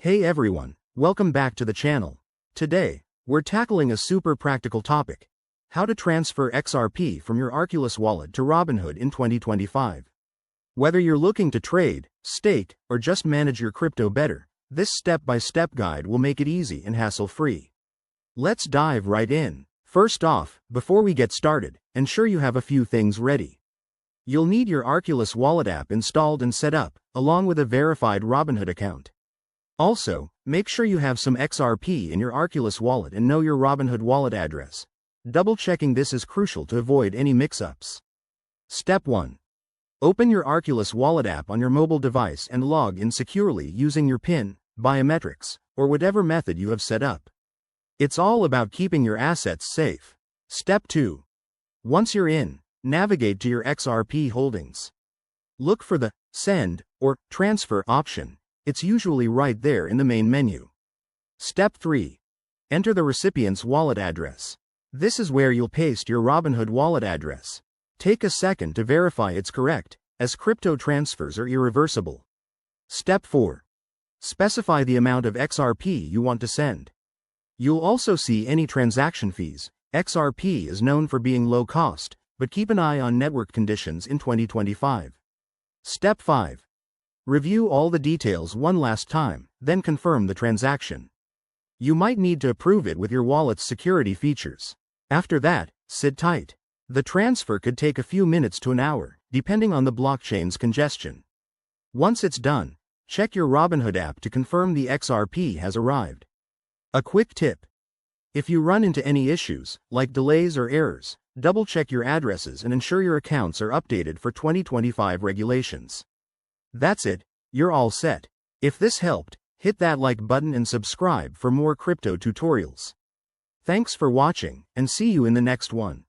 Hey everyone, welcome back to the channel. Today, we're tackling a super practical topic: how to transfer XRP from your Arculus wallet to Robinhood in 2025. Whether you're looking to trade, stake, or just manage your crypto better, this step-by-step guide will make it easy and hassle-free. Let's dive right in. First off, before we get started, ensure you have a few things ready. You'll need your Arculus Wallet app installed and set up, along with a verified Robinhood account. Also, make sure you have some XRP in your Arculus wallet and know your Robinhood wallet address. Double-checking this is crucial to avoid any mix-ups. Step 1. Open your Arculus Wallet app on your mobile device and log in securely using your PIN, biometrics, or whatever method you have set up. It's all about keeping your assets safe. Step 2. Once you're in, navigate to your XRP holdings. Look for the Send or Transfer option. It's usually right there in the main menu. Step 3. Enter the recipient's wallet address. This is where you'll paste your Robinhood wallet address. Take a second to verify it's correct, as crypto transfers are irreversible. Step 4. Specify the amount of XRP you want to send. You'll also see any transaction fees. XRP is known for being low cost, but keep an eye on network conditions in 2025. Step 5. Review all the details one last time, then confirm the transaction. You might need to approve it with your wallet's security features. After that, sit tight. The transfer could take a few minutes to an hour, depending on the blockchain's congestion. Once it's done, check your Robinhood app to confirm the XRP has arrived. A quick tip: if you run into any issues, like delays or errors, double-check your addresses and ensure your accounts are updated for 2025 regulations. That's it, you're all set. If this helped, hit that like button and subscribe for more crypto tutorials. Thanks for watching, and see you in the next one.